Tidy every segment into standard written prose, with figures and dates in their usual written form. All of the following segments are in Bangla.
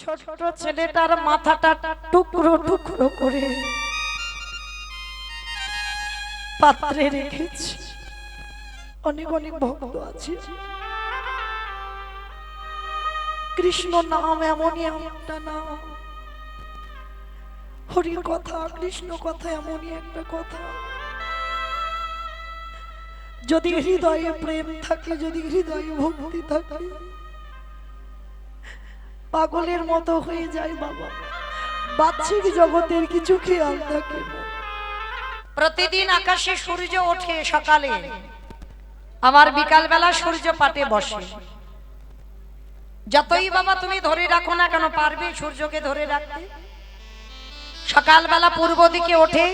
ছোট ছেলেটার মাথাটা টুকরো টুকরো করে পাত্রে রেখেছি। অনেক অনেক ভক্ত আছে। কৃষ্ণ নাম এমনই একটা নাম, হরির কথা, কৃষ্ণ কথা এমনই একটা কথা। যদি হৃদয়ে প্রেম থাকে, যদি হৃদয়ে ভক্তি থাকে, পাগলের মতো হয়ে যায় বাবা। বাহ্যিক জগতের কিছু খেয়াল থাকে না। প্রতিদিন আকাশে সূর্য ওঠে সকালে, আবার বিকাল বেলা সূর্য পাটে বসে। যতই বাবা তুমি ধরে রাখো না কেন, পারবে সূর্যকে ধরে রাখতে? সকাল বেলা পূর্ব দিকে ওঠে,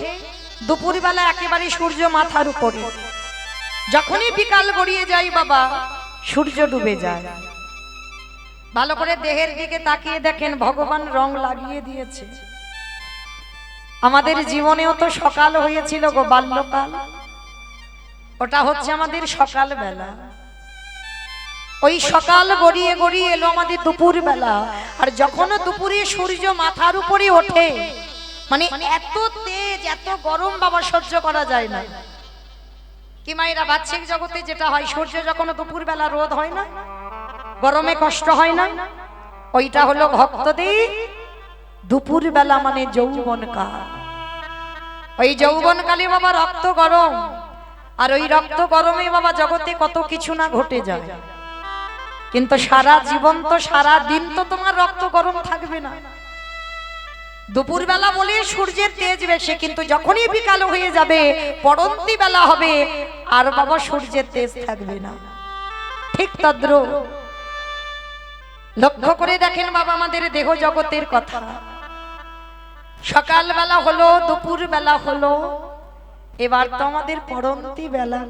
দুপুর বেলা একেবারে সূর্য মাথার উপরে। যখনই বিকাল গড়িয়ে যায় বাবা, সূর্য ডুবে যায়। ভালো করে দেহের দিকে তাকিয়ে দেখেন, ভগবান রং লাগিয়ে দিয়েছে। আমাদের জীবনেও তো সকাল হয়েছিল গো, বাল্যকাল। ওটা হচ্ছে আমাদের সকাল বেলা। ওই সকাল গড়িয়ে গড়িয়ে এলো আমাদের দুপুর বেলা। আর যখন দুপুরে সূর্য মাথার উপরে ওঠে, মানে এত তেজ, এত গরম বাবা, সহ্য করা যায় না। কি মায়েরা, বাহ্যিক জগতে যেটা হয়, সূর্য যখন দুপুর বেলা রোদ হয় না, গরমে কষ্ট হয় না, ওইটা হলো ভক্তদের দুপুর বেলা, মানে যৌবন কাল। ওই যৌবন কালে বাবা রক্ত গরম, আর ওই রক্ত গরমে বাবা জগতে কত কিছু না ঘটে যায়। কিন্তু সারা জীবন তো, সারা দিন তো তোমার রক্ত গরম থাকবে না। দুপুর বেলা বলে সূর্যের তেজ বেশি, কিন্তু যখনই বিকাল হয়ে যাবে, পড়ন্তি বেলা হবে, আর বাবা সূর্যের তেজ থাকবে না। ঠিক তদ্রূপ লক্ষ্য করে দেখেন বাবা আমাদের দেহ জগতের কথা। সকাল বেলা হলো, দুপুর বেলা হলো, এবার তো আমাদের পড়ন্তি বেলা।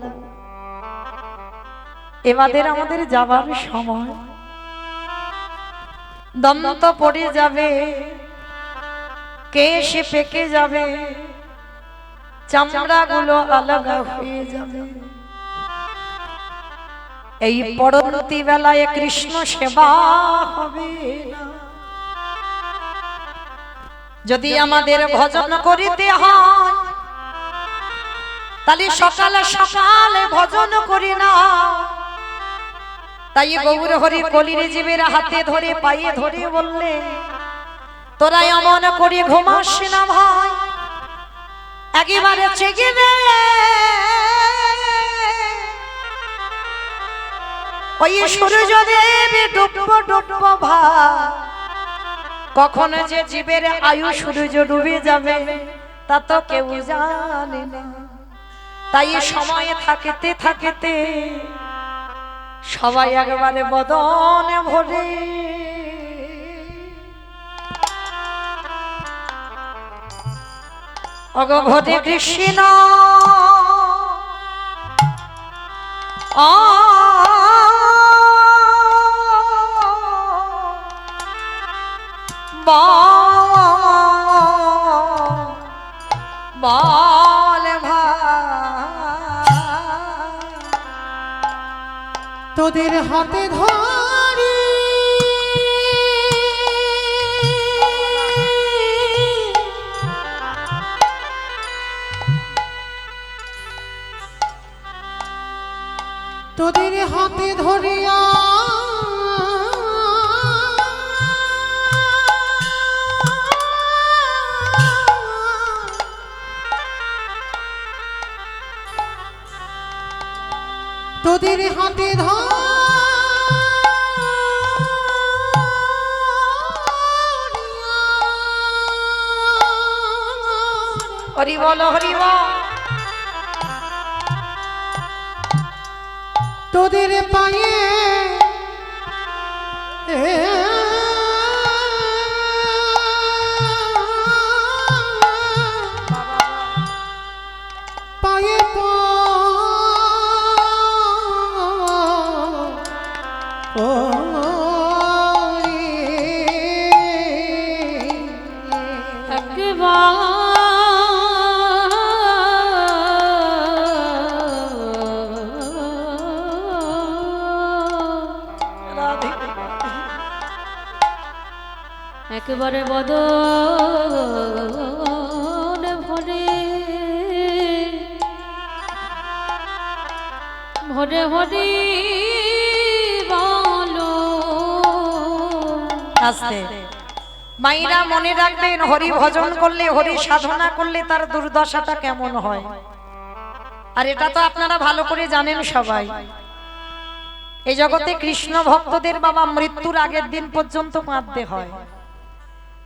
এবারে আমাদের যাবার সময়, দন্ত পড়ে যাবে, কেশ পেকে যাবে, চামড়া গুলো আলাদা হয়ে যাবে। এই পরবর্তী বেলায় কৃষ্ণ সেবা হবে না। যদি আমাদের ভজন করিতে হয়, তাহলে সকালে সকালে ভজন করি না। তাই গৌর হরি কলির জীবের হাতে ধরে, পায়ে ধরে বললে, তোরা এমন করে ঘুমাস না ভাই, একেবারে চেগে দে। ওই সূর্য দেবে ডুববো ডুববো ভাই, কখন যে জীবের আয়ু সূর্য ডুবে যাবে তা তো কেউ জানে না। তাই সময় থাকিতে থাকিতে সবাই একবারে বদনে ভরে অগভরে কৃষ্ণ বল তোদের হাতে ধরি তোদের হাতে ধরিয়া তোদের হাতে হরি বল, হরি বল। তোদের পায়ে পায়ে একেবারে বদন ভরে ভরে হরি বলো। আস্তে মাইরা মনে রাখবেন, হরি ভজন করলে, হরি সাধনা করলে তার দুর্দশাটা কেমন হয়। আর এটা তো আপনারা ভালো করে জানেন সবাই। এই জগতে কৃষ্ণ ভক্তদের বাবা মৃত্যুর আগের দিন পর্যন্ত কাঁদতে হয়,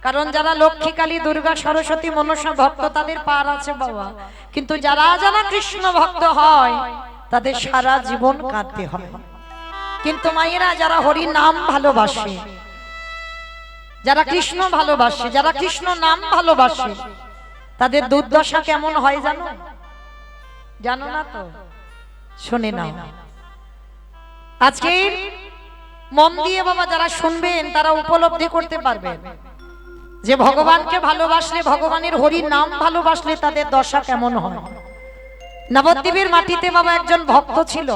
কারণ যারা লক্ষ্মী, কালী, দুর্গা, সরস্বতী, মনসা ভক্ত তাদের পার আছে বাবা, কিন্তু যারা যারা কৃষ্ণ ভক্ত হয় তাদের সারা জীবন কাঁদতে হয়। কিন্তু মায়েরা যারা হরি নাম ভালোবাসে, যারা কৃষ্ণ ভালোবাসে, যারা কৃষ্ণ নাম ভালোবাসে, তাদের দুর্দশা কেমন হয় জানো? জানো না তো? শুনে নাও। আজকে মন দিয়ে বাবা যারা শুনবেন তারা উপলব্ধি করতে পারবেন যে ভগবানকে ভালোবাসলে, ভগবানের হরি নাম ভালোবাসলে তাদের দশা কেমন হয়। নবদ্বীপের মাটিতে বাবা একজন ভক্ত ছিল,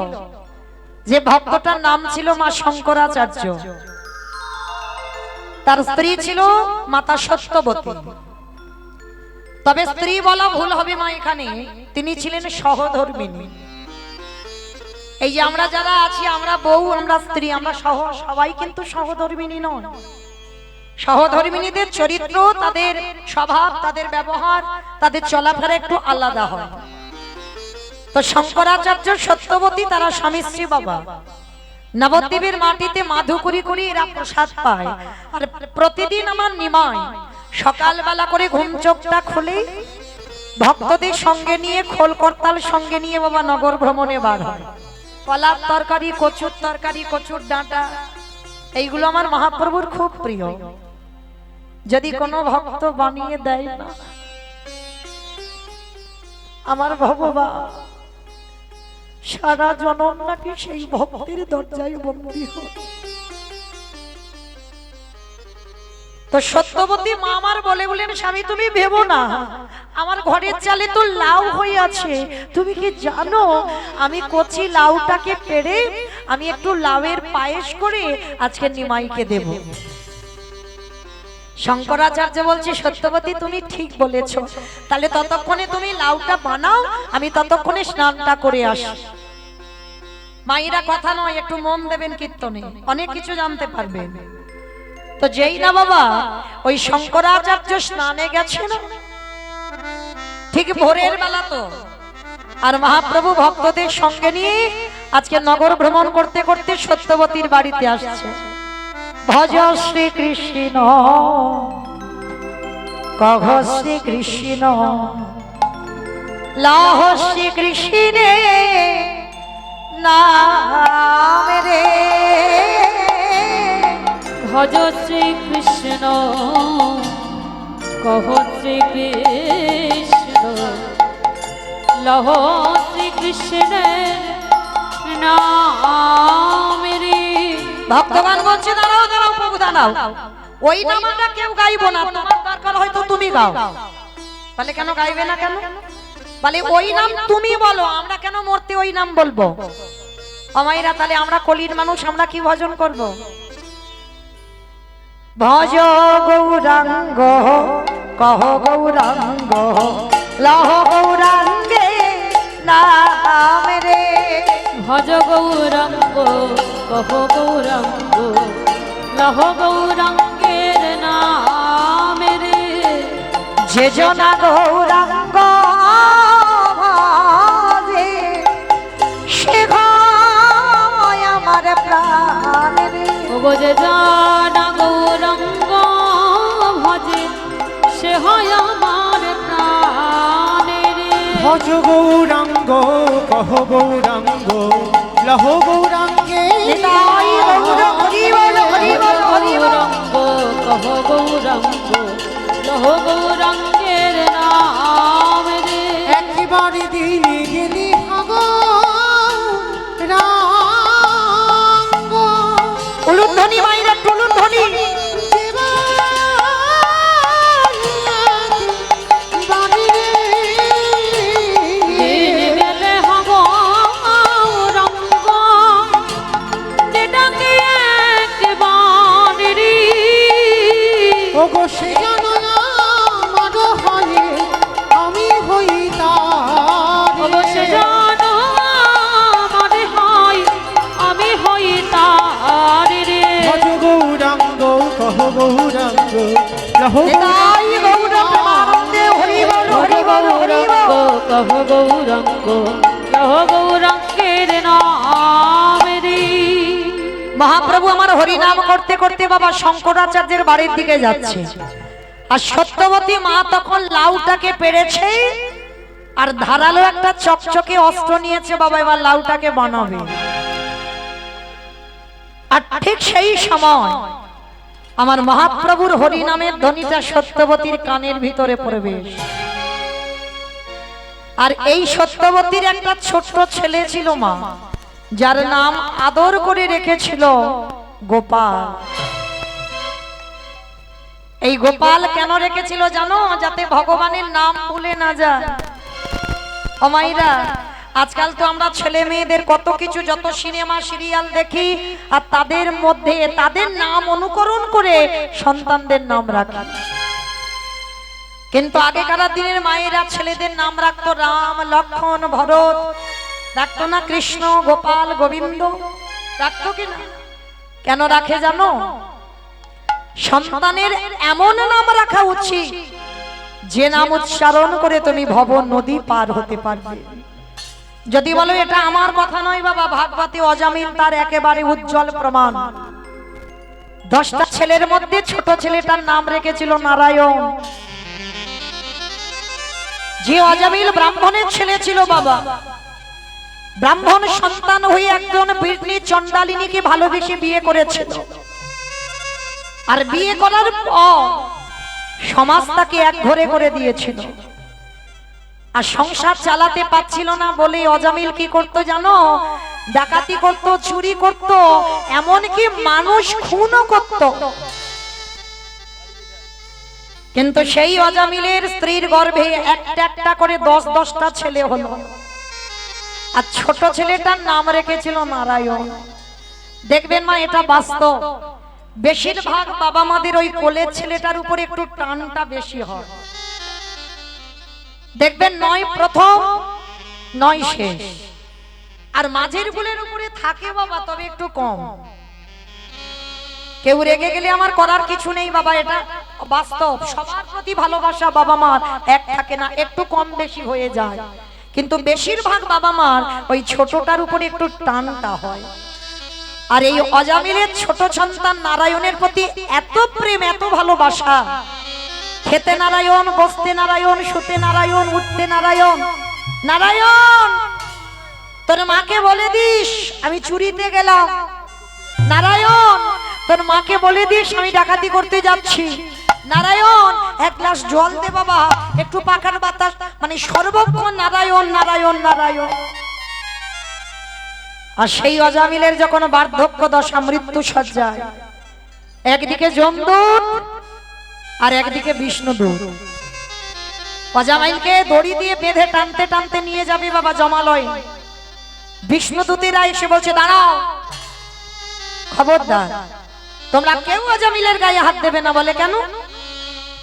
যে ভক্তটার নাম ছিল মা শঙ্করাচার্য। তার স্ত্রী ছিল মাতা সত্যবতী। তবে স্ত্রী বলা ভুল হবে মা, এখানে তিনি ছিলেন সহধর্মিণী। এই যে আমরা যারা আছি, আমরা বউ, আমরা স্ত্রী, আমরা সবাই কিন্তু সহধর্মিণী নন। সহধর্মিণীদের চরিত্র, তাদের স্বভাব, তাদের ব্যবহার, তাদের চলাফেরা একটু আলাদা হয়। তো শঙ্করাচার্য সত্যবতী তারা স্বামী স্ত্রী বাবা। নবদ্বীপের মাটিতে মাধু করি করি এরা প্রসাদ পায়। আর প্রতিদিন আমার নিমাই সকালবেলা করে ঘুম চোখটা খুলে ভক্তদের সঙ্গে নিয়ে, খোল করতাল সঙ্গে নিয়ে বাবা নগর ভ্রমণে বার হয়। কলার তরকারি, কচুর তরকারি, কচুর ডাঁটা, এইগুলো আমার মহাপ্রভুর খুব প্রিয়। যদি কোনো ভক্ত বানিয়ে দেয় না, আমার ভগবান সারা জনম নাকি সেই ভক্তের দরজায় বন্দী হয়। তো সত্যবতী মা আমার বলেন, স্বামী তুমি ভেবো না, আমার ঘরের চালে তো লাউ হয়ে আছে, তুমি কি জানো আমি কচি লাউটাকে পেড়ে আমি একটু লাউয়ের পায়েস করে আজকে নিমাইকে দেব। শঙ্করাচার্য বলছে, সত্যবতী তুমি ঠিক বলেছো, তাহলে ততক্ষণে তুমি লাউটা বানাও, আমি ততক্ষণে স্নানটা করে আসি। মায়েরা কথা নয়, একটু মন দেবেন কীর্তনে, অনেক কিছু জানতে পারবেন। তো যেই না বাবা ওই শঙ্করাচার্য স্নানে গেছে না, ঠিক ভোরের বেলা তো, আর মহাপ্রভু ভক্তদের সঙ্গে নিয়ে আজকে নগর ভ্রমণ করতে করতে সত্যবতীর বাড়িতে আসছে। ভজ শ্রী কৃষ্ণ, কহ শ্রী কৃষ্ণ, লাহ শ্রী কৃষ্ণে নাম রে। ভজ শ্রী কৃষ্ণ, কহ শ্রী কৃষ্ণ, লহ শ্রী কৃষ্ণের নাম রে। ভক্তগণ বলছে, দাঁড়াও দাঁড়াও প্রভু দাঁড়াও, ওই নামটা কেউ গাইবো না, তোমার দরকার হয়তো তুমি গাও। বলে কেন গাইবে না কেন? বলে ওই নাম তুমি বলো, আমরা কেন মূর্তি ওই নাম বলবো? অমাইরা, তাহলে আমরা কলির মানুষ, আমরা কি ভজন করব? ভজ গৌরাঙ্গ, কহ গৌরাঙ্গ, লহ গৌরাঙ্গে নাম রে। ভজ গৌরাঙ্গ, কহ গৌরাঙ্গ, লহ গৌরাঙ্গের নাম রে। যে জনা গৌরাঙ্গ ভজে, সে হয় আমার প্রাণ রে। ওগো যে জানা গৌরাঙ্গ ভজে, সে হয় আমার প্রাণ রে। ভজ গৌরাঙ্গ, কহ গৌরাঙ্গ, লহ গৌরাঙ্গে নিতাই গৌর হরি বল, হরি বল, হরি বল। গৌরাঙ্গ, কহ গৌরাঙ্গ, লহ গৌরাঙ্গের নাম রে। একেবারে দিনে গেলি হাগো রাঙ্গ, উলুধ্বনি মাইরা, উলুধ্বনি। দিন গেলে হব রঙ্গ, যেটাকে একবার রে। ও ওগো সে জানো না আমার হয় আমি হই তার অবশ্য জানো আমার হয় আমি হই তার রে। ভজ গৌরাঙ্গ কহ গৌরাঙ্গ লহ নিতাই গৌর প্রেমানন্দে হরি বল হরি বল হরি বল। কহ গৌরাঙ্গ লহ গৌরাঙ্গের নাম রে। মহাপ্রভু আমার হরি নাম করতে করতে বাবা শঙ্করাচার্যের বাড়ির দিকে যাচ্ছে, আর সত্যবতী মা তখন লাউটাকে পেরেছে আর ধারালো একটা চকচকে অস্ত্র নিয়েছে বাবা, এবার লাউটাকে বানাবে। আর ঠিক সেই সময় আমার মহাপ্রভুর হরি নামের ধ্বনিটা সত্যবতীর কানের ভিতরে প্রবেশ। আর এই সত্যবতীর একটা ছোট্ট ছেলে ছিল মা, যার নাম আদর করে রেখেছিল গোপাল। এই গোপাল কেন রেখেছিল জানো? যাতে ভগবানের নাম ভুলে না যায়। ও মাইরা, আজকাল তো আমরা ছেলে মেয়েদের কত কিছু, যত সিনেমা সিরিয়াল দেখি, আর তাদের মধ্যে তাদের নাম অনুকরণ করে সন্তানদের নাম রাখি। কিন্তু আগেকার দিনের মায়েরা ছেলেদের নাম রাখতো রাম, লক্ষ্মণ, ভরত, রাখতো না কৃষ্ণ, গোপাল, গোবিন্দ, রাখতো কিনা? কেন রাখে জানো? সন্তানের এমন নাম রাখা উচিত যে নাম উচ্চারণ করে তুমি ভব নদী পার হতে পারবে। যদি বলো এটা আমার কথা নয় বাবা, ভাগবতে অজামিল তার একেবারে উজ্জ্বল প্রমাণ। 10টা ছেলের মধ্যে ছোট ছেলেটার নাম রেখেছিল নারায়ণ। যে অজামিল ব্রাহ্মণের ছেলে ছিল বাবা, ব্রাহ্মণ সন্তান হয়ে একজন বীরনী চণ্ডালিনীকে ভালোবেসে বিয়ে করেছিল। আর বিয়ে করার পর সমাজ তাকে এক ঘরে করে দিয়েছিল, আর সংসার চালাতে পারছিল না বলে অজামিল কি করতো জানো? ডাকাতি করত, চুরি করত, এমনকি মানুষ খুনও করত। কিন্তু সেই অজামিলের স্ত্রীর গর্ভে একটা একটা করে 10-10টা ছেলে হলো, আর ছোট ছেলেটার নাম রেখেছিল নারায়ণ। দেখবেন মা, এটা বাস্তব। বেশিরভাগ বাবা মাদের ওই কোলের ছেলেটার উপরে একটু টানটা বেশি হয়। দেখবেন নয় প্রথম নয় শেষ, আর মাঝের কোলের উপরে থাকে বাবা, তবে একটু কম। কেউ রেগে গেলে আমার করার কিছু নেই বাবা, এটা বাস্তব। সবার প্রতি ভালোবাসা বাবা মার এক থাকে না, একটু কম বেশি হয়ে যায়। কিন্তু বেশিরভাগ বাবা মার ওই ছোটটার উপরে একটু টানটা হয়। আর এই অজামিলের ছোট সন্তান নারায়ণের প্রতি এত প্রেম, এত ভালোবাসা, খেতে নারায়ণ, বসতে নারায়ণ, শুতে নারায়ণ, উঠতে নারায়ণ। নারায়ণ, তোর মাকে বলে দিস আমি চুরিতে গেলাম। নারায়ণ, তোর মাকে বলে দিস আমি ডাকাতি করতে যাচ্ছি। নারায়ণ, এক গ্লাস জল দে বাবা, একটু পাখার বাতাস, মানে সর্বক্ষণ নারায়ণ নারায়ণ নারায়ণ। আর সেই অজামিলের যখন বার্ধক্য দশা, মৃত্যু সজ্জায়, একদিকে যমদূত আর একদিকে বিষ্ণুদূত অজামিলকে দড়ি দিয়ে বেঁধে টানতে টানতে নিয়ে যাবে বাবা জমালয়। বিষ্ণুদূতেরা এসে বলছে দাঁড়াও, খবরদার তোমরা কেউ অজামিলের গায়ে হাত দেবে না। বলে কেন?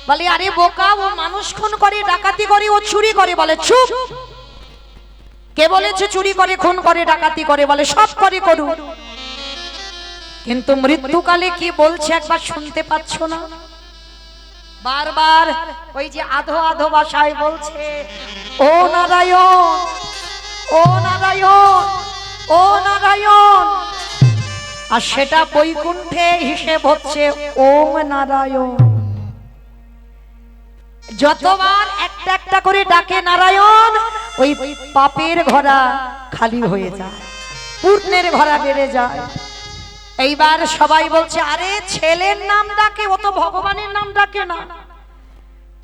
বলে আরে বোকা, ও মানুষ খুন করে, ডাকাতি করে, ও চুরি করে। বলে চুপ, কে বলেছে চুরি করে, খুন করে, ডাকাতি করে? বলে সব করে, করুক। কিন্তু মৃত্যুকালে কি বলছে একবার শুনতে পাচ্ছ না? বারবার ওই যে আধো আধো ভাষায় বলছে ও নারায়ণ, ও নারায়ণ, ও নারায়ণ। আর সেটা বৈকুণ্ঠে হিসেব হচ্ছে ওম নারায়ণ। যতবার একটা একটা করে ডাকে নারায়ণ, ওই পাপের ঘোড়া খালি হয়ে যায়, পুণ্যের ঘোড়া বেড়ে যায়। এইবার সবাই বলছে আরে ছেলের নাম ডাকে, ও তো ভগবানের নাম ডাকে না।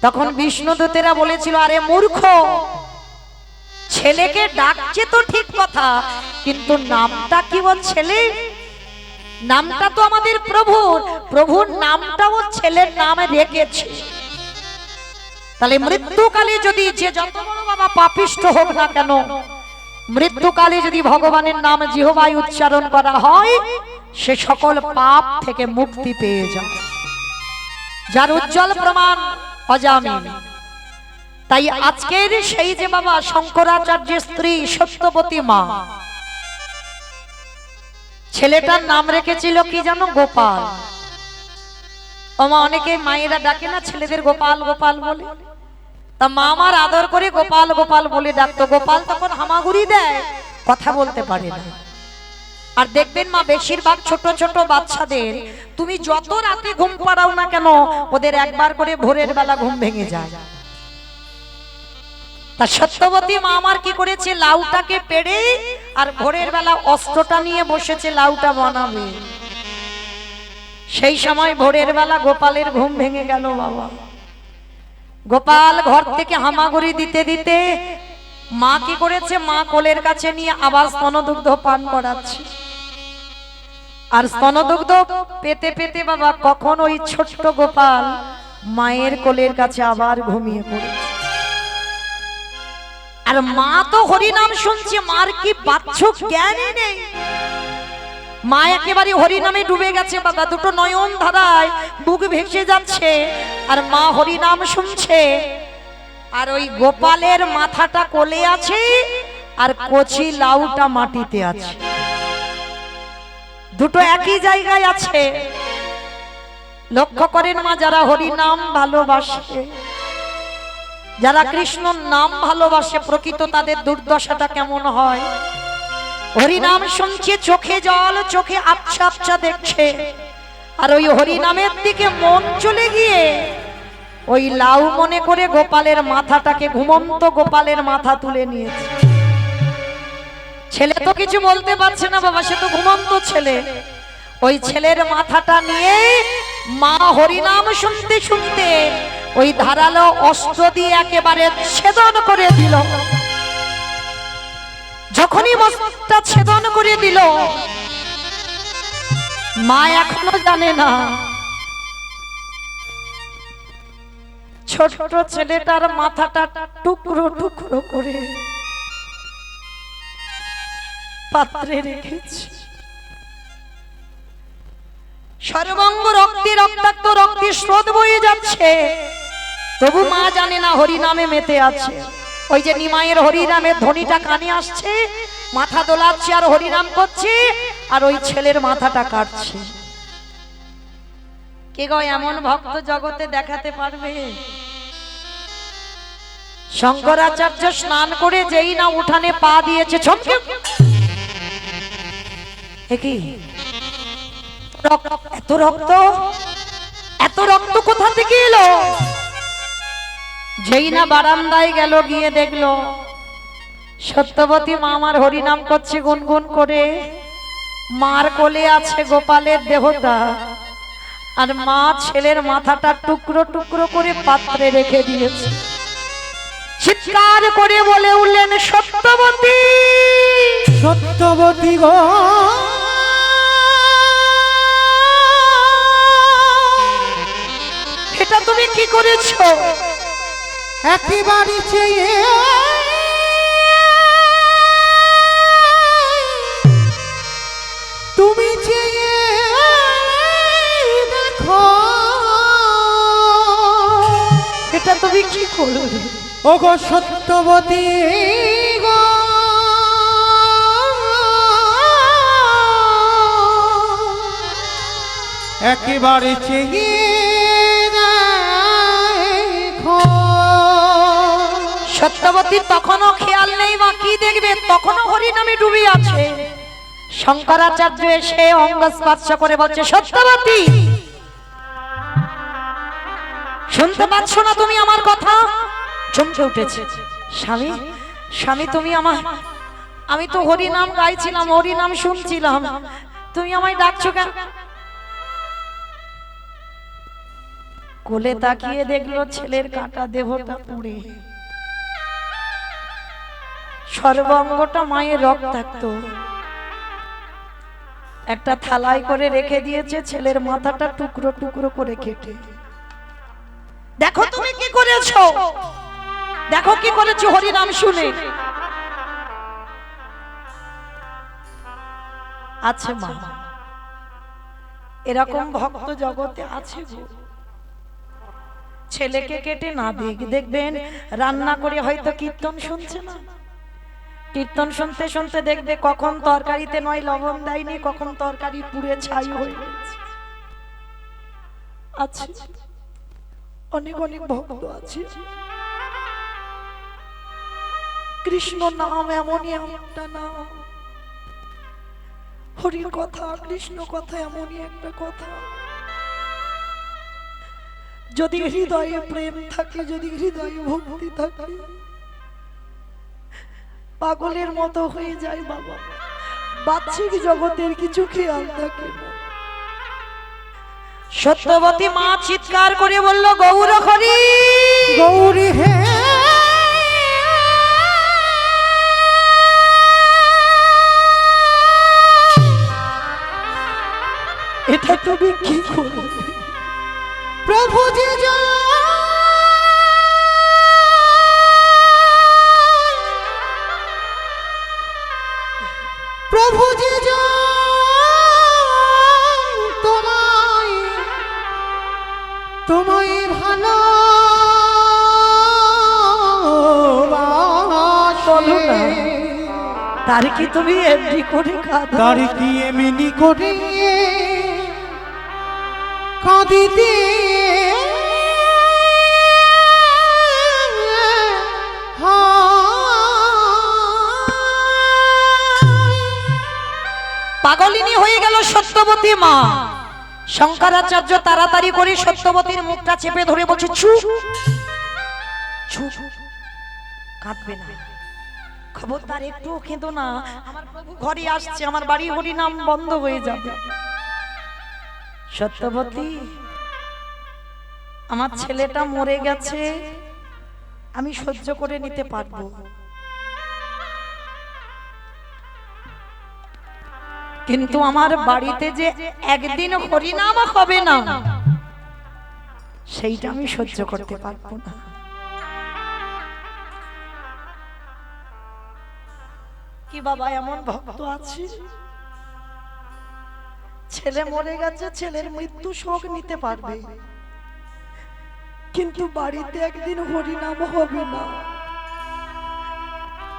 তখন বিষ্ণুদূতেরা বলেছিল আরে মূর্খ, ছেলেকে ডাকছে তো ঠিক কথা, কিন্তু নামটা কি ওর ছেলে? নামটা তো আমাদের প্রভুর, প্রভুর নামটা ওর ছেলের নামে রেখেছে। তাহলে মৃত্যুকালে যদি যে যত বড় বাবা পাপিষ্ঠ হোক না কেন, মৃত্যুকালে যদি ভগবানের নাম জিহ্বায় উচ্চারণ করা হয়, সে সকল পাপ থেকে মুক্তি পেয়ে যায়। যার উজ্জ্বল প্রমাণ অজামিন। তাই আজকের সেই যে বাবা শঙ্করাচার্যের স্ত্রী সত্যবতী মা, ছেলেটার নাম রেখেছিল কি জানো? গোপাল। ওমা অনেকে মায়েরা ডাকে না ছেলেদের গোপাল গোপাল বলে, তা মা আমার আদর করে গোপাল গোপাল বলে ডাকতো। গোপাল তখন হামাগুড়ি দেয়, কথা বলতে পারে না। আর দেখবেন মা বেশিরভাগ ছোট ছোট বাচ্চাদের তুমি যত রাতে ঘুম পাড়াও না কেন, ওদের একবার করে ভোরের বেলা ঘুম ভেঙে যায়। তা সত্যবতী মা আমার কি করেছে? লাউটাকে পেড়ে আর ভোরের বেলা অস্ত্রটা নিয়ে বসেছে লাউটা বানাবে। সেই সময় ভোরের বেলা গোপালের ঘুম ভেঙে গেল বাবা। গোপাল ঘর থেকে হামাগুড়ি দিতে দিতে মা কি করেছে? মা কোলের কাছে নিয়ে আবার স্তনদুগ্ধ পান করাচ্ছে। আর স্তনদুগ্ধ পেতে পেতে বাবা কখন ওই ছোট্ট গোপাল মায়ের কোলের কাছে আবার ঘুমিয়ে পড়েছে। আর মা তো হরিনাম শুনছে, মার কি বাচ্চক জ্ঞানই নেই। মা একেবারে হরিনামে ডুবে গেছে বাবা, দুটো নয়ন ধারায় বুক ভেসে যাচ্ছে আর মা হরিনাম শুনছে। আর ওই গোপালের মাথাটা কোলে আছে আর কচি লাউটা মাটিতে আছে, দুটো একই জায়গায় আছে। লক্ষ্য করেন মা, যারা হরিনাম ভালোবাসে, যারা কৃষ্ণ নাম ভালোবাসে, প্রকৃত তাদের দুর্দশাটা কেমন হয়। হরিনাম শুনছে, চোখে জল, চোখে আবছা আবছা দেখছে। আর ওই হরিনামের দিকে মন চলে গিয়ে ওই লাউ মনে করে গোপালের মাথাটাকে, ঘুমন্ত গোপালের মাথা তুলে নিয়েছে। ছেলে তো কিছু বলতে পারছে না বাবা, সে তো ঘুমন্ত ছেলে। ওই ছেলের মাথাটা নিয়ে মা হরিনাম শুনতে শুনতে ওই ধারালো অস্ত্র দিয়ে একেবারে ছেদন করে দিল। যখনই মস্তকটা ছেদন করে দিল, মা এখনো জানে না ছোট ছেলেটার মাথাটা টুকরো টুকরো করে পাত্রে রেখেছে। সর্বাঙ্গ রক্তে রক্তাক্ত, রক্তে স্রোত বয়ে যাচ্ছে, তবু মা জানে না হরিনামে মেতে আছে। ওই যে নিমাইয়ের হরিনামের ধ্বনিটা কানে আসছে, মাথা দোলাচ্ছে আর হরিনাম করছে, আর ওই ছেলের মাথাটা কাটছে। কে গো এমন ভক্ত জগতে দেখাতে পারবে? শঙ্করাচার্য স্নান করে যেই না উঠানে পা দিয়েছে, ছমকে কি এত রক্ত, এত রক্ত কোথা থেকে এলো? যেই না বারান্দায় গেল, গিয়ে দেখলো সত্যবতী মা আমার হরিনাম করছে গুনগুন করে। মার কোলে আছে গোপালের দেহটা, আর মা ছেলের মাথাটা টুকরো টুকরো করে পাত্রে রেখে দিয়েছে। চিৎকার করে বলে উঠলেন, সত্যবতী, সত্যবতী গো, এটা তুমি কি করেছো? একেবারে চেয়ে তুমি চেয়ে দেখো, এটা তুমি কি করলে? ও গো সত্যবতী গো, একেবারে চেয়ে সত্যবতীর তখনও খেয়াল নেই মা কি দেখবে, তখনও হরিনামে ডুবে আছে। শঙ্করাচার্য এসে অঙ্গ স্পর্শ করে বলছে, সত্যবতী, শুনতে পাচ্ছ না তুমি আমার কথা? চমকে উঠেছে। স্বামী, স্বামী তুমি আমার, আমি তো হরিনাম গাইছিলাম, হরিনাম শুনছিলাম, তুমি আমায় ডাকছো কেন? কোলে তাকিয়ে দেখলো ছেলের কাটা দেহটা পুড়ে, সর্বাঙ্গটা মায়ের রক্তাক্ত। একটা থালায় করে রেখে দিয়েছে, ছেলের মাথাটা টুকরো টুকরো করে কেটে। দেখো তুমি কি করেছো, দেখো কি করেছো হরিনাম শুনে। আছে মা, এরকম ভক্ত জগতে আছে গো। ছেলেকে কেটে না দিক, দেখবেন রান্না করে হয়তো কীর্তন শুনছে না, কীর্তন শুনতে শুনতে দেখবে কখন তরকারিতে নয় লবণ দেয়নি, কখন তরকারি পুড়ে ছাই হয়ে গেছে। আছে অনেক অনেক ভক্ত আছে। কৃষ্ণ নাম এমনই একটা নাম, হরির কথা, কৃষ্ণ কথা এমনই একটা কথা, যদি হৃদয়ে প্রেম থাকে, যদি হৃদয়ে ভক্তি থাকে, পাগলের মতো হয়ে যায় বাবা, বাহ্যিক জগতের কিছু খেয়াল থাকে না। সত্যবতী মা চিৎকার করে বলল, গৌর হরি, গৌরী হে, এটা তুমি কি করবে? প্রভু যে প্রভু যে তোমায় তোমায় ভালো বলো না, তার কি তুমি এমনি করে কাঁদো? তার কি এমনি করে কাঁদিতে পাগলিনী হয়ে গেল সত্যবতী মা। শঙ্করাচার্য তাড়াতাড়ি করে সত্যবতীর মুখটা চেপে ধরে বলছে, চুপ চুপ, কাঁদবে না, খবরদার একটু কেঁদো না, আমার প্রভু ঘরে আসছে, আমার বাড়ি হরি নাম বন্ধ হয়ে যাবে। সত্যবতী, আমার ছেলেটা মরে গেছে, আমি সহ্য করে নিতে পারবো, কিন্তু আমার বাড়িতে যে একদিন হরিনাম হবে না, সেইটা আমি সহ্য করতে পারবো না। কি বাবা, এমন ভক্ত আছে, ছেলে মরে গেছে, ছেলের মৃত্যু শোক নিতে পারবে, কিন্তু বাড়িতে একদিন হরিনাম হবে না।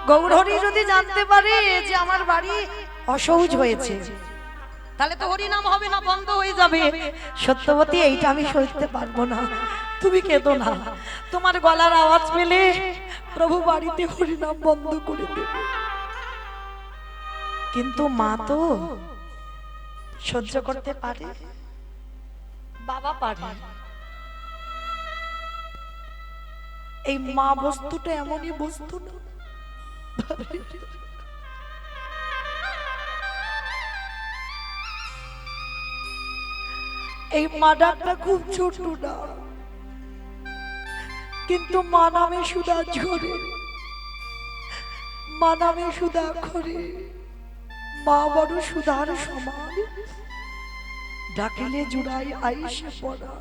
গৌরহরি যদি জানতে পারে যে আমার বাড়ি অসহজ হয়েছে, তাহলে তো হরিনাম হবে না, বন্ধ হয়ে যাবে। সত্যবতী, এইটা আমি সইতে পারবো না, তুমি কেঁদো না, তোমার গলার আওয়াজ পেলে প্রভু বাড়িতে হরিনাম বন্ধ করে দেবে। কিন্তু মা তো সহ্য করতে পারে, বাবা পারে। এই মা বস্তুটা এমনই বস্তু না, এই মা ডাকটা খুব ছোট না, কিন্তু মা নামে সুধা ঝরে, মা নামে সুধা খরে, মা বড় সুধার সমান, ডাকিলে জুড়াই আইসে পড়া।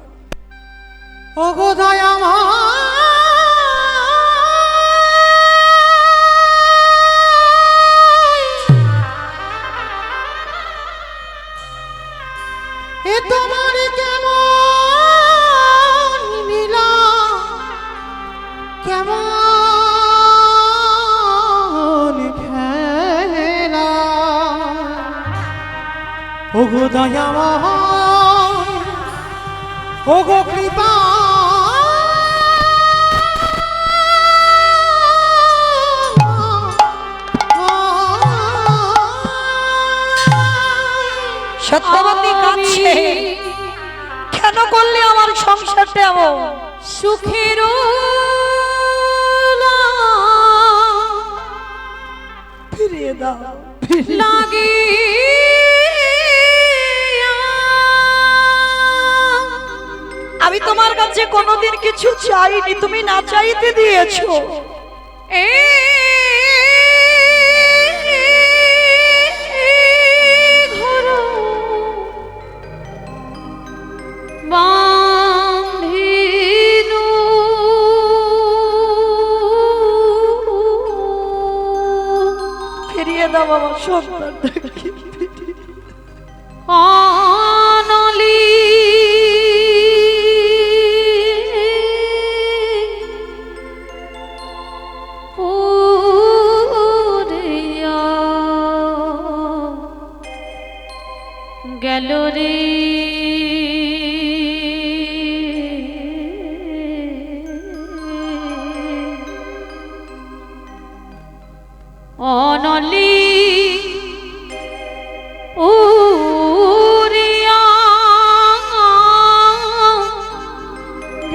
ও গো দয়ামা, এ তোমার কেমন নীলা, কেমন খেলা, ও গো দয়ামা, ও গো কৃপা, সত্যবতী কাছে কেন করলে আমার সংসারটা এমন? সুখের ফিরিয়ে দাও, লাগে আমি তোমার কাছে কোনোদিন কিছু চাইনি, তুমি না চাইতে দিয়েছো। ফিরিয়ে দাও বাবা, সন্তানটাকে অনলি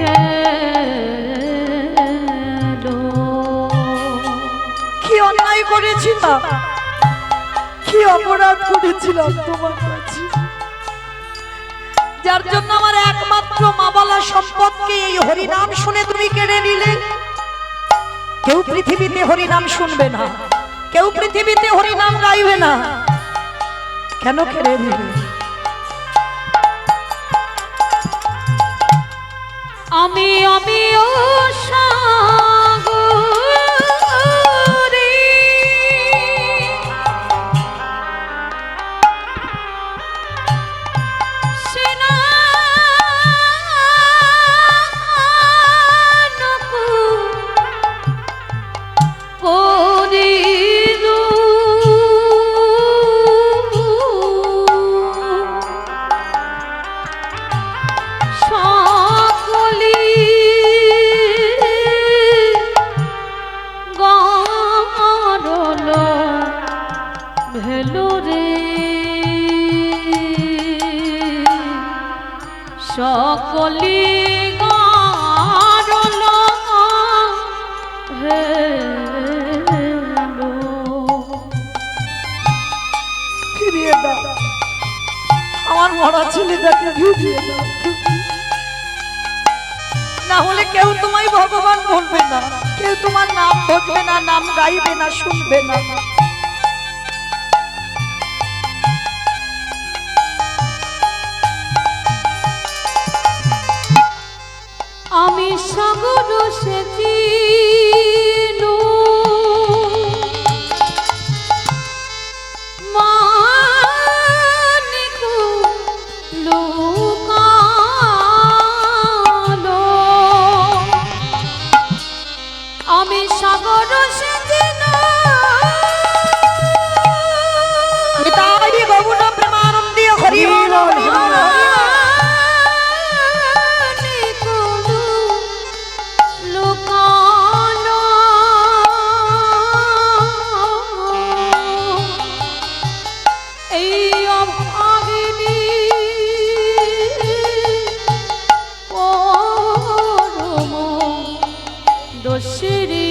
গেল। কি অন্যায় করেছিলাম, কি অপরাধ করেছিলাম তোমার কাছে, যার জন্য আমার একমাত্র মা বলা সম্পদকে এই হরিনাম শুনে তুমি কেড়ে নিলে। কেউ পৃথিবীতে হরিনাম শুনবে না, কেউ পৃথিবীতে হরিনাম গাইবে না, কেন কেড়ে নিলে? আমি ও সাগরে স্নানকু করিলু। সকলি গরল ভেলুরে, সকলি গরল ভেলু। ফিরিয়ে দাও আমার মরা ছেলেটাকে, ফিরিয়ে দাও, না হলে কেউ তোমায় ভগবান বলবে না, কেউ তোমার নাম ধরবে না, নাম গাইবে না, শুনবে না। আমি সাগর সেচিনু মানিকু লুকালো। আমি সাগর সেচিনু নিতাই গৌর প্রেমানন্দে হরি বল, হরি বল, হরি বল। দোষেরি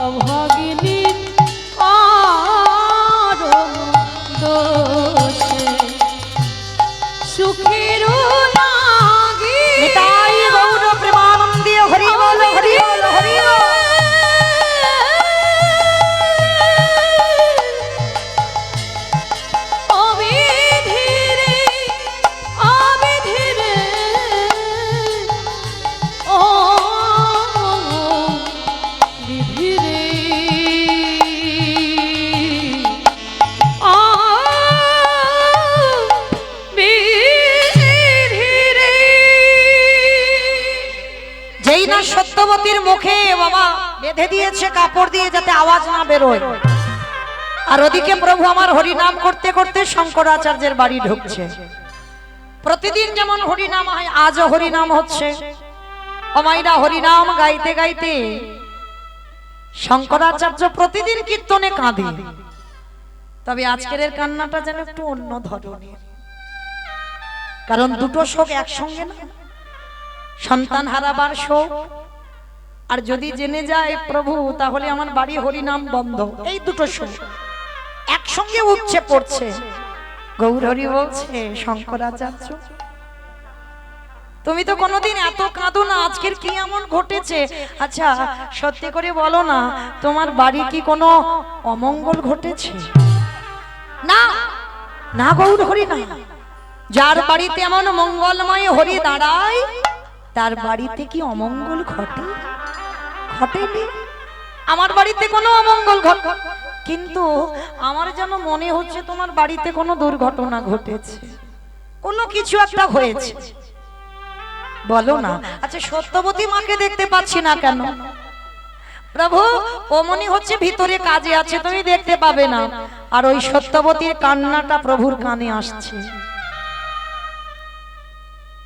অভাগিনী পরম দোষে সুখের লাগি। নিতাই গৌর প্রেমানন্দে হরি বল, হরি বল, হরি বল। অবিধিরে অবিধিরে ও বিধিরে ও বিধিরে। যেই না সত্যবতীর মুখে বাবা বেঁধে দিয়েছে কাপড় দিয়ে যাতে আওয়াজ না বেরোয়, আর ওদিকে প্রভু আমার হরিনাম করতে করতে শঙ্করাচার্যের বাড়ি ঢুকছে। প্রতিদিন যেমন হরিনাম হয়, আজও হরিনাম হচ্ছে। অমাইরা হরিনাম গাইতে গাইতে শঙ্করাচার্য প্রতিদিন কীর্তনে কাঁদে, তবে আজকের এর কান্নাটা যেন একটু অন্য ধরনের, কারণ দুটো শোক একসঙ্গে না, সন্তান হারাবার শোক, আর যদি জেনে যায় প্রভু তাহলে আমার বাড়ি হরিনাম বন্ধ, এই দুটো শোক একসঙ্গে উঠছে পড়ছে। গৌর হরি বলছে, শঙ্করাচার্য তুমি তো কোনোদিন এত কাঁদো না, আজকের কি এমন ঘটেছে? আচ্ছা সত্যি করে বলো না, তোমার বাড়ি কি কোনো অমঙ্গল ঘটেছে? না না গৌর হরি না, যার বাড়িতে এমন মঙ্গলময় হরি দাঁড়ায় তার বাড়িতে কি অমঙ্গল ঘটে? ঘটেনি। আমার বাড়িতে কোনো অমঙ্গল ঘটে, কিন্তু আমার যেন মনে হচ্ছে তোমার বাড়িতে কোনো দুর্ঘটনা ঘটেছে, কোনো কিছু একটা হয়েছে। বলো না। আচ্ছা সত্যবতী মাকে দেখতে পাচ্ছি না কেন? প্রভু ও মনে হচ্ছে ভিতরে কাজে আছে, তুমি দেখতে পাবে না। আর ওই সত্যবতীর কান্নাটা প্রভুর কানে আসছে।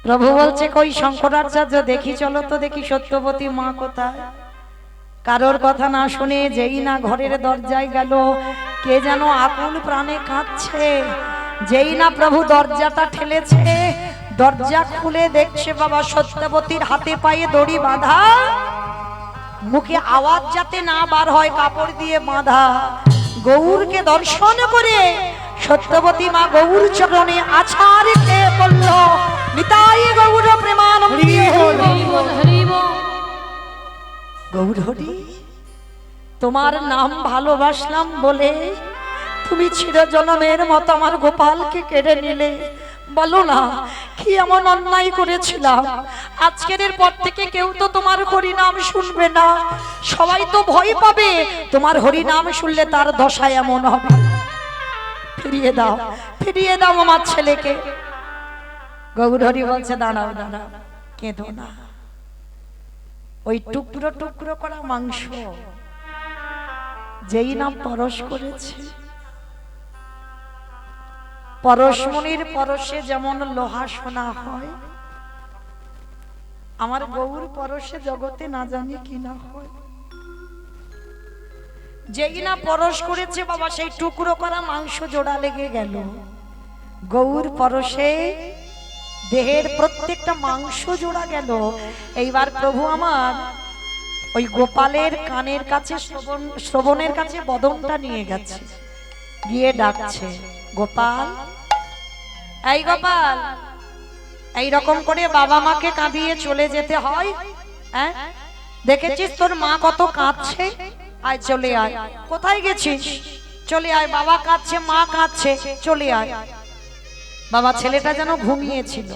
প্রভু বলছে, কই শঙ্করাচার্য, দেখি চলো তো দেখি সত্যবতী মা কোথায়। কারোর কথা না শুনে যেই না ঘরের দরজায় গেল, কে যেন আকুল প্রাণে কাঁদছে। যেই না প্রভু দরজাটা ঠেলেছে, দরজা খুলে দেখছে বাবা সত্যবতীর হাতে পায়ে দড়ি বাঁধা, মুখে আওয়াজ যাতে না বার হয় কাপড় দিয়ে বাঁধা। গৌরকে দর্শন করে সত্যবতী মা গৌর চরণে আছাড় খেয়ে পড়ল। নিতাই গৌর প্রেমানন্দে। হরি বল হরি বল। গৌর হরি, তোমার নাম ভালোবাসলাম বলে তুমি চিরজনমের মতো আমার গোপালকে কেড়ে নিলে। বলো না কি এমন অন্যায় করেছিলাম? আজকের পর থেকে কেউ তো তোমার হরি নাম শুনবে না, সবাই তো ভয় পাবে। তোমার হরি নাম শুনলে তার দশা এমন হবে। ফিরিয়ে দাও, ফিরিয়ে দাও আমার ছেলেকে। গৌর হরি বলছে দাঁড়াও দাঁড়াও, কেঁদো না। ওই টুকরো টুকরো করা মাংস যেই নাম পরশ করেছে, পরশমণির পরশে যেমন লোহা সোনা হয়, আমার গৌর পরশে জগতে না জানি কি না হয়। যেই না পরশ করেছে বাবা, সেই টুকরো করা মাংস জোড়া লেগে গেল। গৌর পরশে দেহের প্রত্যেকটা মাংস জোড়া গেল। এইবার প্রভু আমার ওই গোপালের কানের কাছে শ্রবণের কাছে বদনটা নিয়ে গেছে, গিয়ে ডাকছে, গোপাল, এই গোপাল। এই রকম করে বাবা মাকে কাঁদিয়ে চলে যেতে হয়। হ্যাঁ, দেখেছিস তোর মা কত কাঁদছে? আয় চলে আয়। কোথায় গেছিস? চলে আয়, বাবা কাঁদছে, মা কাঁদছে, চলে আয়। বাবা ছেলেটা যেন ঘুমিয়েছিল।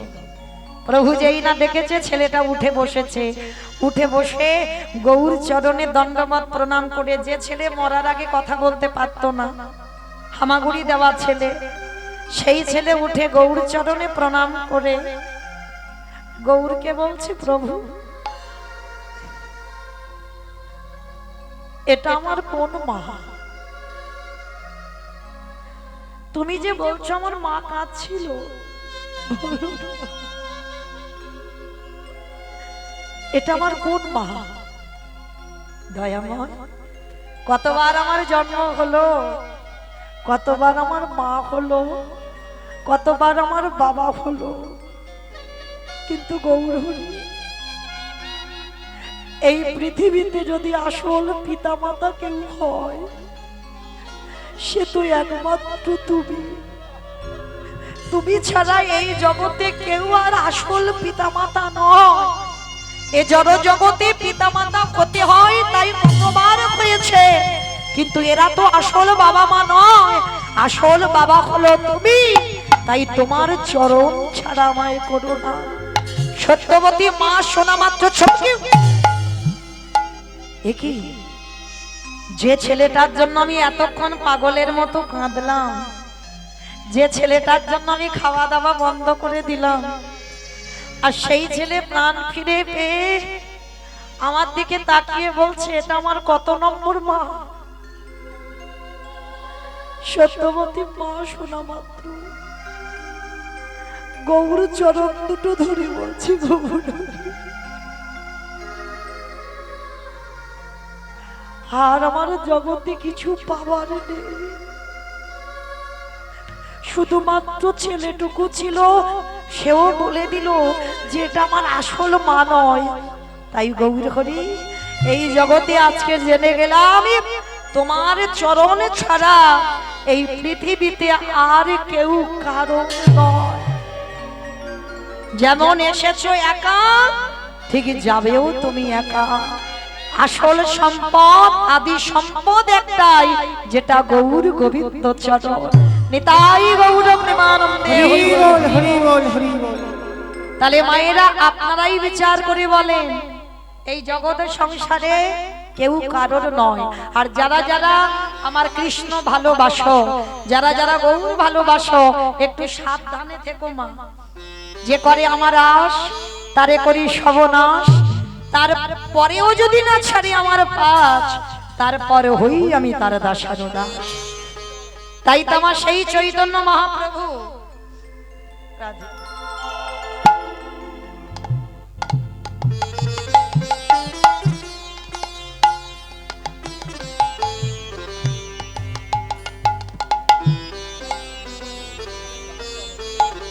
প্রভু যেই না দেখেছে ছেলেটা উঠে বসেছে, উঠে বসে গৌর চরণে দণ্ডবত প্রণাম করে, যে ছেলে মরার আগে কথা বলতে পারতো না, হামাগুড়ি দেওয়া ছেলে, সেই ছেলে উঠে গৌর চরণে প্রণাম করে গৌরকে বলছে, প্রভু এটা আমার কোন মা? তুমি যে বলছো আমার মা কাঁদছিল, এটা আমার কোন মা? দয়াময়, কতবার আমার জন্ম হলো, কতবার আমার মা হলো, কতবার আমার বাবা হলো, কিন্তু গৌর হরি, এই পৃথিবীতে যদি আসল পিতা মাতা কেউ হয়, সে তো একমাত্র তুমি। তুমি ছাড়া এই জগতে কেউ আর আসল পিতা মাতা নয়। এ জড় জগতে পিতা মাতা হতে হয়, তাই কতবার হয়েছে, কিন্তু এরা তো আসল বাবা মা নয়। আসল বাবা হলো তুমি, তাই তোমার চরণ ছাড়া আমায় করো না। সত্যবতী মা শোনা মাত্র ছটকে, একই যে ছেলেটার জন্য আমি এতক্ষণ পাগলের মতো কাঁদলাম, যে ছেলেটার জন্য আমি খাওয়া দাওয়া বন্ধ করে দিলাম, আর সেই ছেলে প্রাণ ফিরে পেয়ে আমার দিকে তাকিয়ে বলছে, এটা আমার কত নম্বর মা? সত্যবতী মা শোনা মাত্র গৌর চরণ দুটো ধরে বলছি, গৌর আর আমার জগতে কিছু পাওয়ার নেই, শুধুমাত্র ছেলেটুকু ছিল, সেও বলে দিল যে এটা আমার আসল মা নয়। তাই গৌর হরি, এই জগতে আজকে জেনে গেলাম তোমার চরণ ছাড়া এই পৃথিবীতে আর কেউ কারো নয়। যেমন এসেছো একা, ঠিক যাবেও তুমি একা। আসল সম্পদ, আদি সম্পদ একটাই, যেটা গৌর গোবিন্দ চরণ। নিতাই গৌর প্রেমানন্দে। হরি বল হরি বল হরি বল। তাহলে মায়েরা আপনারাই বিচার করে বলেন, এই জগতের সংসারে কেউ কারোর নয়। আর যারা যারা আমার কৃষ্ণ ভালোবাসো, যারা যারা গৌর ভালোবাসো, একটু সাবধানে থেকো মা। যে করে আমার আশ, তারে করি সর্বনাশ, তারপরেও যদি না ছাড়ি আমার পাশ, তারপরে হই আমি তার দাসার দাস। তাই তো আমার সেই চৈতন্য মহাপ্রভু রাধে।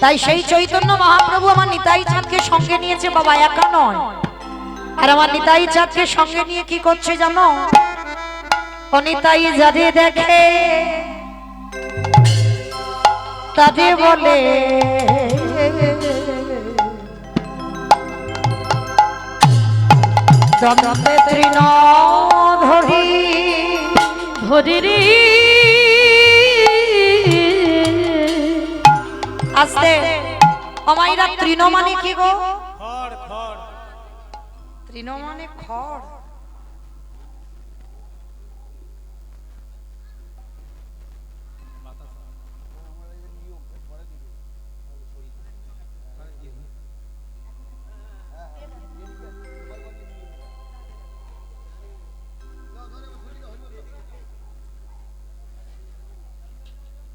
তাই সেই চৈতন্য মহাপ্রভু আমার নিতাই চাঁদকে সঙ্গে নিয়েছে বাবা, একা নয়। আর আমার নিতাই চাঁদকে সঙ্গে নিয়ে কি করছে জানো? ও নিতাই যারে দেখে তারে বলে দন্তে তৃণ ধরি ধরি রে আস্তে। অমাইরা তৃণ মানে কি গো? তৃণ মানে খড়।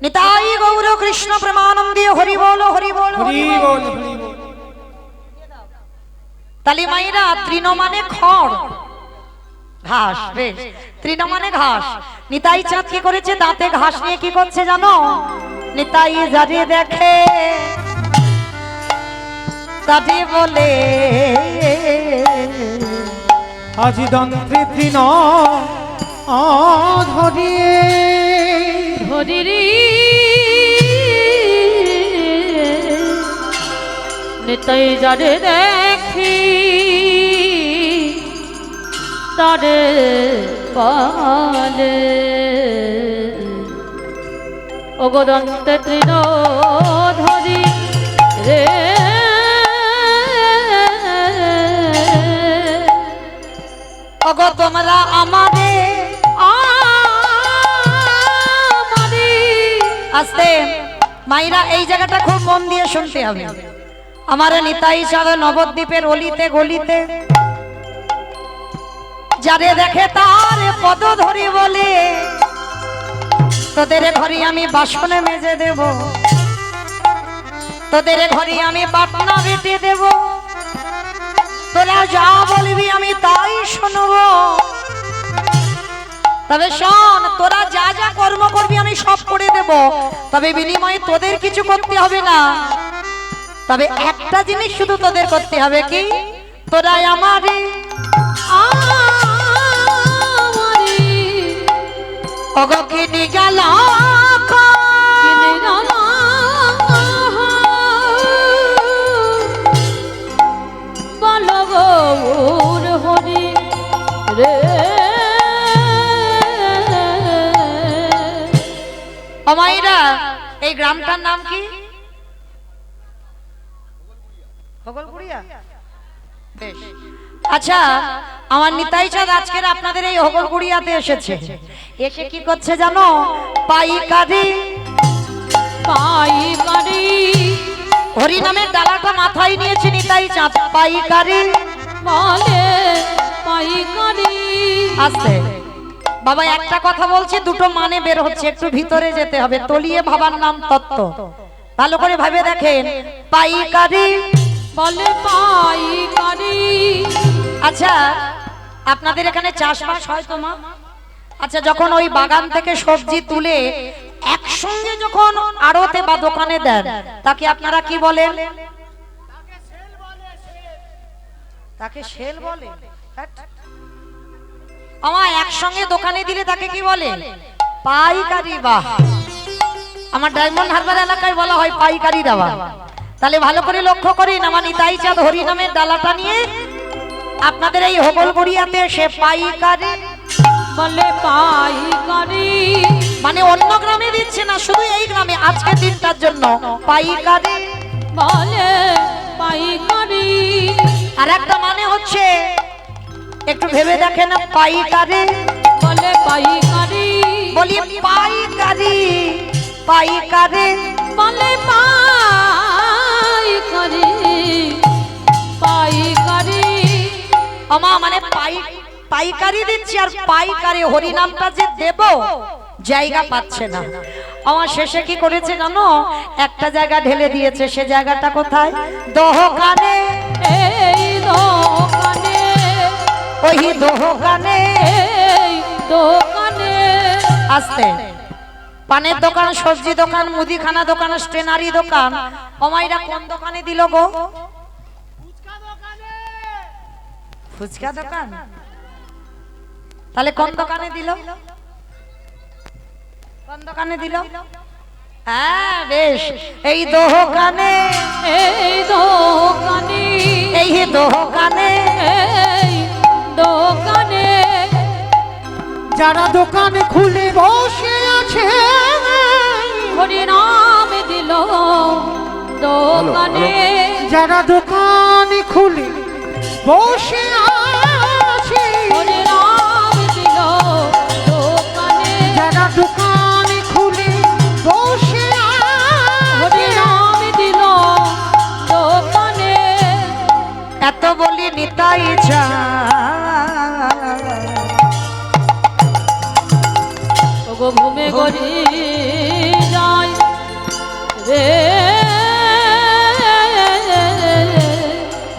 নিতাই গৌর কৃষ্ণ প্রেমানন্দে হরি বল হরি বল হরি বল। তালি মাইরা তৃণ মানে খড়, ঘাস। বেশ, তৃণ মানে ঘাস। নিতাই চাঁদ কি করেছে? দাঁতে ঘাস নিয়ে কি করছে জানো? নিতাই যারে দেখে তারে বলে আজি দন্তে তৃণ ধরিয়ে ধরি রে নিতাই যারে দেখি তারে পালে অগদন্তে তৃণ ধরি রে ওগো তোমরা আমারে আস্তে। মাইরা এই জায়গাটা খুব মন দিয়ে শুনতে হবে। আমার নিতাই চাঁদ নবদ্বীপের অলিতে গলিতে যারে দেখে তার পদ ধরি বলে তোদের ঘরে আমি বাসনে মেজে দেব, তোদের ঘরে আমি বাটনা বেটে দেব, তোরা যা বলবি আমি তাই শুনবো। তবে শোন, তোরা যা যা কর্ম করবি আমি সব করে দেব, তবে বিনিময়ে তোদের কিছু করতে হবে না। তবে একটা জিনিস শুধু তোদের করতে হবে, কি? তোরা আমারে অগকিনি গেল বল গৌর হরি রে অমাইরা। এই গ্রামটার নাম কি? হগলপুরিয়া। বেশ, আচ্ছা, আমার নিতাই চাঁদ আজকের আপনাদের এই হগলপুরিয়াতে এসেছে। এসে কি করছে জানো? পাইকারি পাইকারি হরি নামের ডালাটা মাথায় নিয়েছে নিতাই চাঁদ। পাইকারি বলে পাইকারি। আছে বাবা, একটা কথা বলছি, দুটো মানে বের হচ্ছে, একটু ভিতরে যেতে হবে। তলিয়ে ভাবার নাম তত্ত্ব, ভালো করে ভাবে দেখেন। পাইকারি বলে পাইকারি। আচ্ছা, আপনাদের এখানে চাষবাস হয় তো মা? আচ্ছা, যখন ওই বাগান থেকে সবজি তুলে একসঙ্গে যখন আড়তে বা দোকানে দেন, তাকে আপনারা কি বলেন? তাকে সেল বলে। আমার একসঙ্গে দোকানে দিলে তাকে কি বলে? পাইকারি। বাহ, আমার ডায়মন্ড হারবার এলাকায় বলা হয় পাইকারি দেওয়া। তাহলে ভালো করে লক্ষ্য করেন, আমার নিতাই চাঁদ হরি নামের ডালাটা নিয়ে আপনাদের এই হগলগড়িয়াতে সে পাইকারি বলে পাইকারি। মানে অন্য গ্রামে দিচ্ছে না, শুধু এই গ্রামে আজকে দিনটার জন্য পাইকারি বলে পাইকারি। আর একটা মানে হচ্ছে, একটু ভেবে দেখেন, পাইকারি বলে পাইকারি। বলি পাইকারি। পাইকারি বলে পাইকারি। পাইকারি আমা মানে পাইকারি দিচ্ছি, আর পাইকারি হরি নামটা যে দেব জায়গা পাচ্ছে না। আমার শেষে কি করেছে জানো? একটা জায়গা ঢেলে দিয়েছে। সে জায়গাটা কোথায়? দোকানে। এই দোকানে, ওই দোকানে, এই দোকানে। আস্তে। পানের দোকান, সবজি দোকান, মুদিখানা দোকান, স্টেনারি দোকান, অমাইরা কোন দোকানে দিল গো? ফুচকা দোকান। তাহলে কোন দোকানে দিল? কোন দোকানে দিল? হ্যাঁ বেশ, এই দোকানে, এই দোকানে, এই দোকানে, এই দোকানে, যারা দোকান খুলে বসে আছে হরি নাম দিল দোকানে, যারা দোকান খুলে বসে আছে হরি নাম দিল দোকানে, যারা দোকান খুলে বসে হরি আছে নাম দিল দোকানে। এত বলি নিতাই চা ওগো ঘুমে গড়ি যায় রে,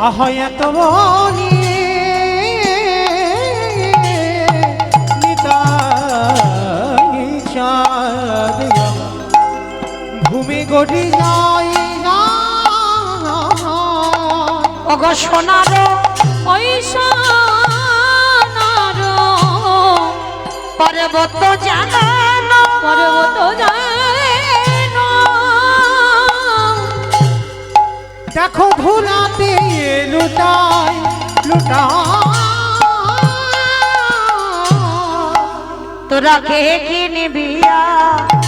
আহা এত বলি নিতাই চাঁদ ভূমি গড়ি যায় না ওগো সোনারো ওই সোনার পর্বত জানানো, পর্বত যায় না, দেখো ভুলাতে লুটাই লুটাই তোরা কে কি নিবিয়া,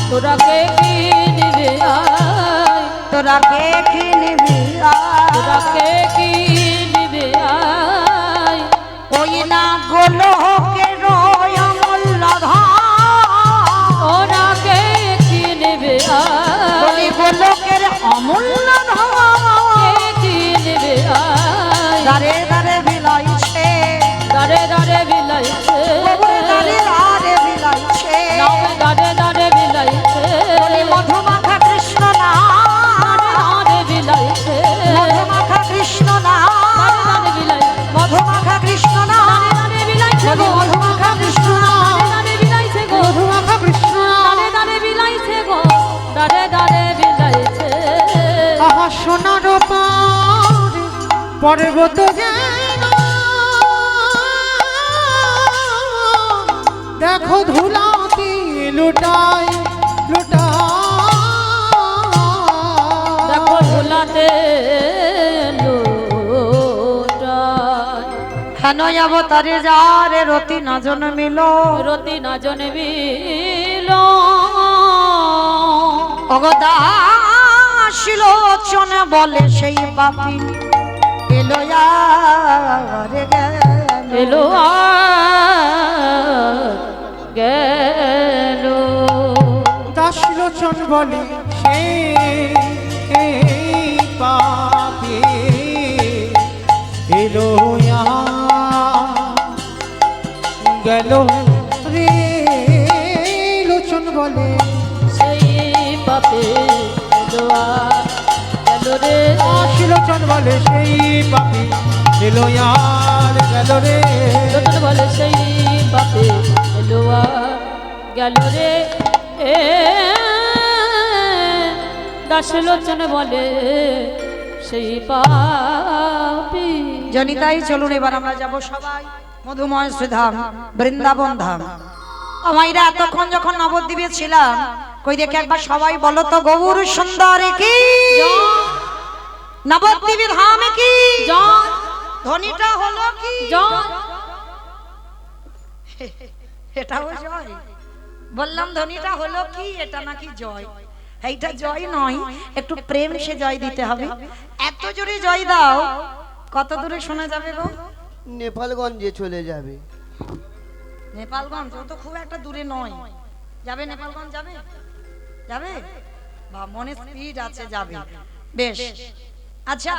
তোরা কে কি নিবে আয়, তোরা কে কি নিবিয়া, তোরা কে কি নিবে আয়, ওই না গোলকে রয় অমূল্য ধন, ওরা কে কি নিবে ওই আয়, গোলকের অমূল্য ধন কে কি নিবে আয়, দারে দারে বিলাইছে, দারে দারে বিলাইছে, ওরে দারে দারে বিলাইছে, নাও দারে দারে বিলাইছে, ওরে মধুমাখা কৃষ্ণ না, দারে বিলাইছে, মধুমাখা কৃষ্ণ না, দারে বিলাইছে, মধুমাখা কৃষ্ণ না, দারে বিলাইছে ওরে গো, মধুমাখা কৃষ্ণ না, দারে বিলাইছে গো, মধুমাখা কৃষ্ণ দারে দারে বিলাইছে গো, দারে দারে বিলাইছে, আহা সোনার পাড় পর্বত যেন দেখো ধুলাতে লুটাই লুটাই দেখো ঝুলাতে লুটায়, হেন অবতারে যারে রতি না জন্মিল, রতি না জনমিল, অগদাশিলোচন বলে সেই পাপি এলো রে এলো আর গেল, দাসলোচন বলে সেই পাপি এলো গেল রে লোচন বলে সেই পাপে এলো আর গেল রে, দাসলোচন বলে সেই পাপি এলো গেল রে লোচন বলে সেই পাপে এলো আর গেল রে, এ দাস লোচন বলে সেই পাপি। জনিতাই চলুন এবার আমরা যাব সবাই মধুময় শ্রীধাম বৃন্দাবন ধাম। আমাইরা এতক্ষণ যখন নবদ্বীপে ছিলাম, কই দেখে একবার সবাই বলো তো গৌর সুন্দর কি নবদ্বীপ ধামে কি জয় ধ্বনিটা হলো কি জয়, এটাও জয় বললাম, ধ্বনিটা হলো কি এটা নাকি জয়? এইটা জয় নয়, একটু প্রেম সে জয় দিতে হবে। এত জোরে জয় দাও, কত দূরে শোনা যাবে গো? নেপালগঞ্জে চলে যাবে। নেপালগঞ্জ ও তো খুব একটা দূরে নয়। যাবে নেপালগঞ্জ? যাবে যাবে বা মনে স্পিড আছে, যাবে। বেশ, আচ্ছা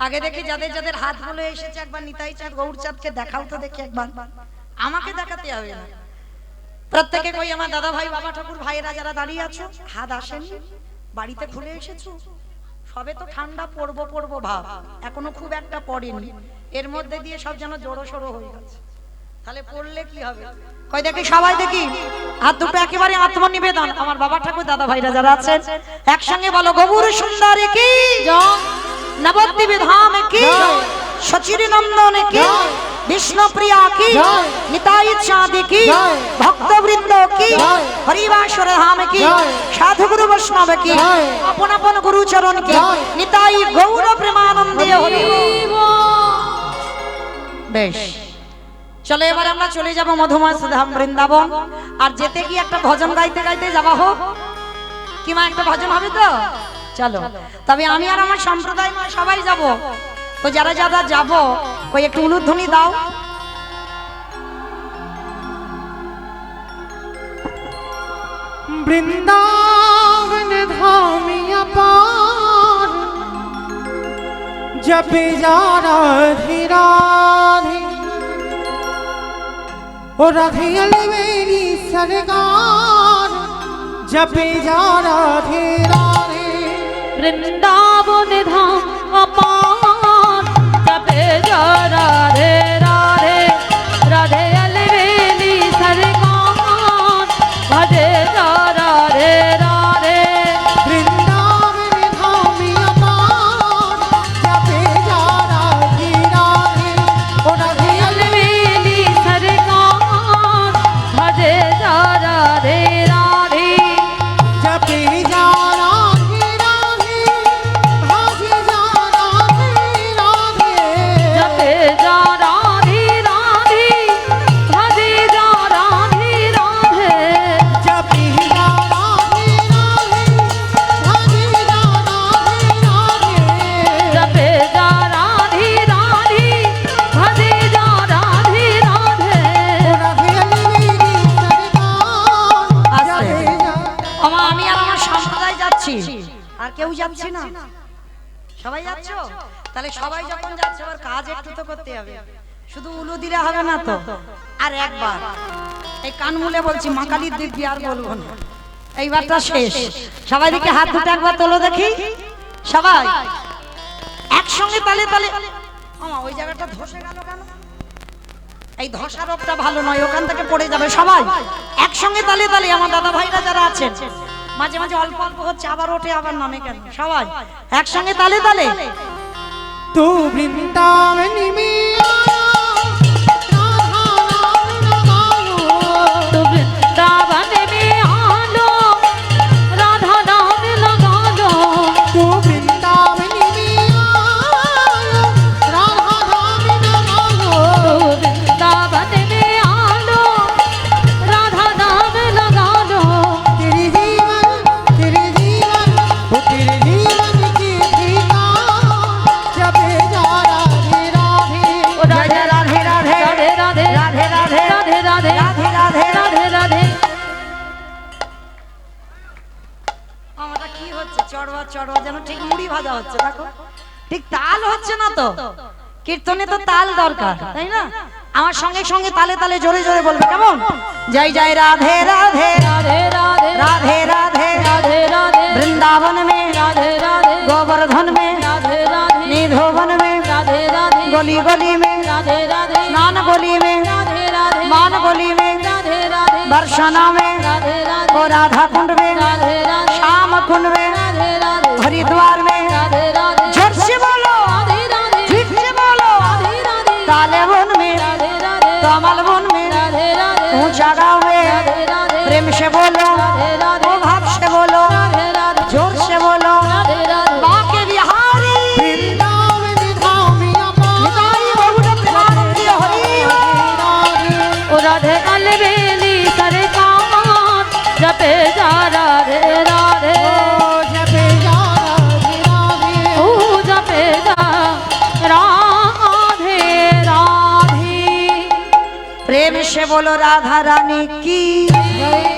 আগে দেখি যাদের যাদের হাতগুলো এসেছে একবার নিতাই চাঁদ গৌর চাঁদকে দেখাও তো দেখি একবার। আমাকে দেখাতে হবে না, প্রত্যেকে কই আমার দাদা ভাই বাবা ঠাকুর ভাইয়েরা যারা দাঁড়িয়ে আছো হাত আসেনি, বাড়িতে খুলে এসেছো? সবে তো ঠান্ডা পড়বো ভাব, এখনো খুব একটা পড়েনি, এর মধ্যে দিয়ে সব যেন জড়ো সড়ো হয়ে গেছে। তাহলে পড়লে কি হবে? কই দেখি সবাই দেখি হাত দুটো একেবারে আত্মনিবেদন। আমার বাবা ঠাকুর দাদা ভাইরা যারা আছেন একসঙ্গে বলো, গৌর সুন্দরী কি জয়, নবদ্বীপ ধাম কি, সচির নন্দন কি, বিষ্ণুপ্রিয়া কি, নিতাই চাঁদ কি, ভক্তবৃন্দ কি, হরিবাসর ধাম কি, সাধু গুরু বৈষ্ণব কি, আপন আপন গুরু চরণ কি, নিতাই গৌর প্রেমানন্দে হরি বল। বেশ, চলো এবার আমরা চলে যাব মধুময় ধাম বৃন্দাবন। আর যেতে কি একটা ভজন গাইতে গাইতে যাওয়া হোক কি মা? একটা ভজন হবে তো? চলো, তবে আমি আর আমার সম্প্রদায় নয় সবাই যাব। তো যারা যারা যাব ওই একটু উলুধ্বনি দাও। বৃন্দাবন ধামিয়া পার জপে যা রাধে রাধে, ও রাধে মেরি सरकार जपे जा राधे राधे। वृंदावन धाम अपार जपे जा राधे राधे, राधे अलवेली सरकार भजे जा राधे राधे। वृंदावन धामिया पार जपे जा राधे राधे, ओ राधे अलवेली सरकार भजे जा राधे राधे। जपे जा राधे राधे, भजे जा राधे राधे। जपे जा राधे राधे भजे जा राधे राधे। जपे जा राधे राधे, भजे जा राधे राधे। जपे जा राधे राधे भजे जा राधे राधे। আমা আমি আর আমার সম্প্রদায় যাচ্ছি, আর কেউ যাচ্ছে না? সবাই যাচ্ছ? তাহলে সবাই যখন যাচ্ছে আবার কাজ একটু তো করতে হবে, শুধু উলু দিলে হবে না তো। আর একবার এই কান মুলে বলছি, মা কালীর দিব্যি আর বলবো না, এইবারটা শেষ। সবাই দিকে হাত দুটো একবার তোলো দেখি, সবাই একসঙ্গে তালে তালে। আমা ওই জায়গাটা ধসে গেল কেন? এই ধসা রোগটা ভালো নয়, ওখান থেকে পড়ে যাবে। সবাই একসঙ্গে তালে তালে। আমার দাদা ভাইরা যারা আছেন মাঝে মাঝে অল্প অল্প হচ্ছে, আবার ওঠে আবার নামে কেন? সবাই একসঙ্গে তালে তালে। तू वृंदावन में आया, राधा नाम लगायो। तो वृंदावन में आलो राधा नाम लगा लो। तू वृंदावन में आया, राधा नाम लगायो। तो वृंदावन में आलो राधा नाम लगा लो। तेरे जीवन वो तेरे जीवन की ठिकान जपे जा राधे राधे। ओ राधे राधे राधे राधे राधे राधे राधे राधे রাধে রাধে राधे राधे। আমারটা কি হচ্ছে? চড়বা চড়বা যেন ঠিক মুড়ি ভাজা হচ্ছে, দেখো ঠিক তাল হচ্ছে না তো। কীর্তনে তো তাল দরকার, তাই না? আমার সঙ্গে সঙ্গে তালে তালে জোরে জোরে বলবে, কেমন? জয় জয় রাধে রাধে राधे राधे राधे राधे राधे राधे वृंदावन में, राधे राधे गोवर्धन में, राधे राधे निधोवन में, राधे राधे गली गली में, राधे राधे स्नान गली में, राधे राधे मान गली में, राधे राधे बरसाना में, राधे ओ राधे राधा कुंड में, राधे राधे श्याम कुंड में, राधे राधे हरिद्वार में। राधे राधे जोर से बोलो, राधे राधे ठीक से बोलो। राधे राधे ताले वन में, राधे राधे कमल वन में, राधे राधे ऊंचा गाँव में, राधे राधे प्रेम से बोलो, राधे राधे ओ भाव से बोलो, राधे राधे जोर से बोलो। राधे राधे बाके बिहारी वृंदावन धामिया पार निताई गौर प्रेमानंदी हरि राधे। ओ राधे अलवेली सरकार जपे जा राधे राधे। ओ जपे जा राधे राधे। ओ जपे जा राधे राधे। प्रेम से बोलो राधा रानी की। जय